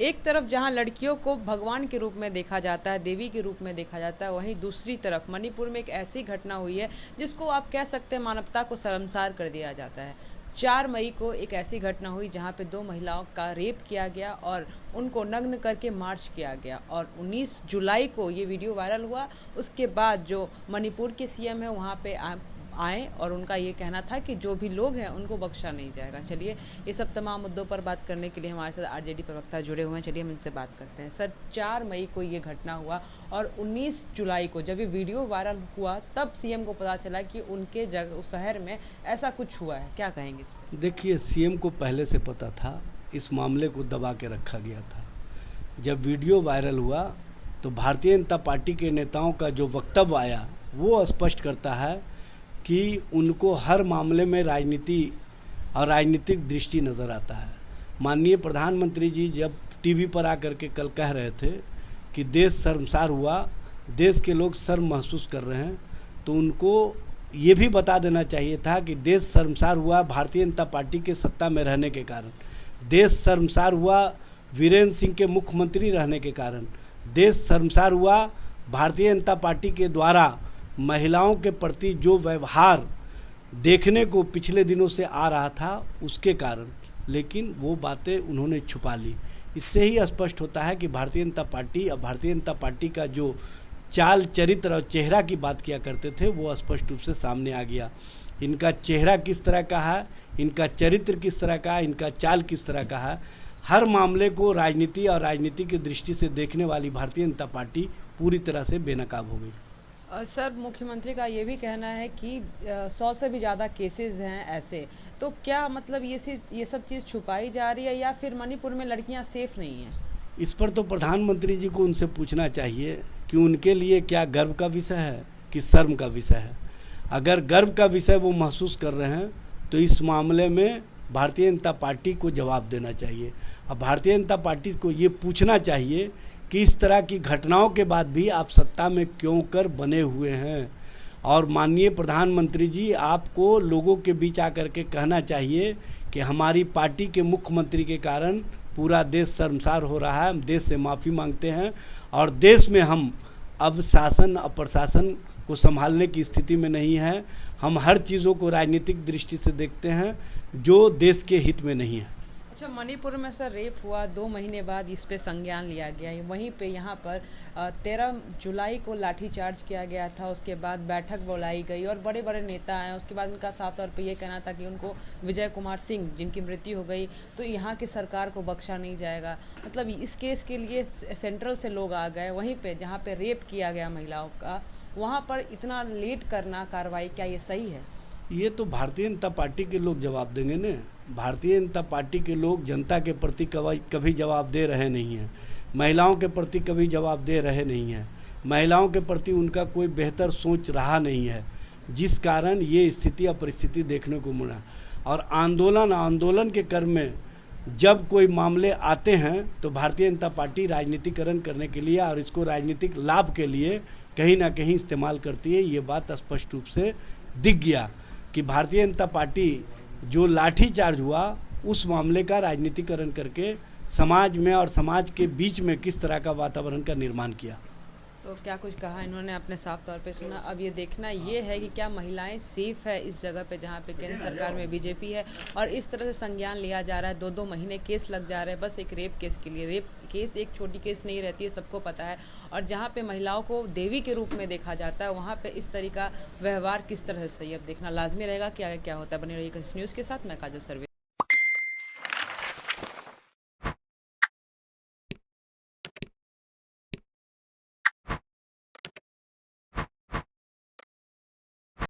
एक तरफ जहां लड़कियों को भगवान के रूप में देखा जाता है, देवी के रूप में देखा जाता है, वहीं दूसरी तरफ मणिपुर में एक ऐसी घटना हुई है जिसको आप कह सकते हैं मानवता को शर्मसार कर दिया जाता है। 4 मई को एक ऐसी घटना हुई जहां पे 2 महिलाओं का रेप किया गया और उनको नग्न करके मार्च किया गया, और 19 जुलाई को ये वीडियो वायरल हुआ। उसके बाद जो मणिपुर के सीएम है वहाँ पे आए और उनका ये कहना था कि जो भी लोग हैं उनको बख्शा नहीं जाएगा। चलिए, ये सब तमाम मुद्दों पर बात करने के लिए हमारे साथ आरजेडी प्रवक्ता जुड़े हुए हैं। चलिए हम इनसे बात करते हैं। सर, 4 मई को ये घटना हुआ और 19 जुलाई को जब ये वीडियो वायरल हुआ तब सीएम को पता चला कि उनके जगह उस शहर में ऐसा कुछ हुआ है। क्या कहेंगे इस पर? देखिए, सीएम को पहले से पता था, इस मामले को दबा के रखा गया था। जब वीडियो वायरल हुआ तो भारतीय जनता पार्टी के नेताओं का जो वक्तव्य आया वो स्पष्ट करता है कि उनको हर मामले में राजनीति और राजनीतिक दृष्टि नज़र आता है। माननीय प्रधानमंत्री जी जब टीवी पर आकर के कल कह रहे थे कि देश शर्मसार हुआ, देश के लोग शर्म महसूस कर रहे हैं, तो उनको ये भी बता देना चाहिए था कि देश शर्मसार हुआ भारतीय जनता पार्टी के सत्ता में रहने के कारण, देश शर्मसार हुआ वीरेंद्र सिंह के मुख्यमंत्री रहने के कारण, देश शर्मसार हुआ भारतीय जनता पार्टी के द्वारा महिलाओं के प्रति जो व्यवहार देखने को पिछले दिनों से आ रहा था उसके कारण। लेकिन वो बातें उन्होंने छुपा ली। इससे ही स्पष्ट होता है कि भारतीय जनता पार्टी और भारतीय जनता पार्टी का जो चाल चरित्र और चेहरा की बात किया करते थे वो स्पष्ट रूप से सामने आ गया। इनका चेहरा किस तरह का है, इनका चरित्र किस तरह का है, इनका चाल किस तरह का है, हर मामले को राजनीति और राजनीति की दृष्टि से देखने वाली भारतीय जनता पार्टी पूरी तरह से बेनकाब हो गई। सर, मुख्यमंत्री का ये भी कहना है कि 100 से भी ज़्यादा केसेस हैं ऐसे, तो क्या मतलब ये सब चीज़ छुपाई जा रही है या फिर मणिपुर में लड़कियां सेफ नहीं हैं? इस पर तो प्रधानमंत्री जी को उनसे पूछना चाहिए कि उनके लिए क्या गर्व का विषय है कि शर्म का विषय है। अगर गर्व का विषय वो महसूस कर रहे हैं तो इस मामले में भारतीय जनता पार्टी को जवाब देना चाहिए। अब भारतीय जनता पार्टी को ये पूछना चाहिए कि इस तरह की घटनाओं के बाद भी आप सत्ता में क्यों कर बने हुए हैं। और माननीय प्रधानमंत्री जी, आपको लोगों के बीच आकर के कहना चाहिए कि हमारी पार्टी के मुख्यमंत्री के कारण पूरा देश शर्मसार हो रहा है। हम देश से माफ़ी मांगते हैं और देश में हम अब शासन और प्रशासन को संभालने की स्थिति में नहीं है। हम हर चीज़ों को राजनीतिक दृष्टि से देखते हैं जो देश के हित में नहीं है। अच्छा, मणिपुर में सर रेप हुआ, 2 महीने बाद इस पे संज्ञान लिया गया है। वहीं पे यहाँ पर 13 जुलाई को लाठीचार्ज किया गया था। उसके बाद बैठक बुलाई गई और बड़े बड़े नेता आए। उसके बाद उनका साफ तौर पे ये कहना था कि उनको विजय कुमार सिंह जिनकी मृत्यु हो गई तो यहाँ की सरकार को बख्शा नहीं जाएगा। मतलब इस केस के लिए सेंट्रल से लोग आ गए। वहीं पे जहाँ पे रेप किया गया महिलाओं का, वहाँ पर इतना लेट करना कार्रवाई, क्या ये सही है? ये तो भारतीय जनता पार्टी के लोग जवाब देंगे न। भारतीय जनता पार्टी के लोग जनता के प्रति कभी जवाब दे रहे नहीं हैं, महिलाओं के प्रति कभी जवाब दे रहे नहीं हैं, महिलाओं के प्रति उनका कोई बेहतर सोच रहा नहीं है, जिस कारण ये स्थिति और परिस्थिति देखने को मिला। और आंदोलन के क्रम में जब कोई मामले आते हैं तो भारतीय जनता पार्टी राजनीतिकरण करने के लिए और इसको राजनीतिक लाभ के लिए कहीं ना कहीं इस्तेमाल करती है। ये बात स्पष्ट रूप से दिख गया कि भारतीय जनता पार्टी जो लाठीचार्ज हुआ उस मामले का राजनीतिकरण करके समाज में और समाज के बीच में किस तरह का वातावरण का निर्माण किया। तो क्या कुछ कहा इन्होंने, अपने साफ तौर पे सुना। अब ये देखना ये है कि क्या महिलाएं सेफ है इस जगह पे जहाँ पे केंद्र सरकार में बीजेपी है और इस तरह से संज्ञान लिया जा रहा है। 2-2 महीने केस लग जा रहे हैं बस एक रेप केस के लिए। रेप केस एक छोटी केस नहीं रहती है, सबको पता है। और जहाँ पे महिलाओं को देवी के रूप में देखा जाता है वहाँ पे इस तरह का व्यवहार किस तरह से सही, अब देखना लाजमी रहेगा कि आगे क्या होता है। बने रहिएगा इस न्यूज़ के साथ। मैं काजल सर्वे।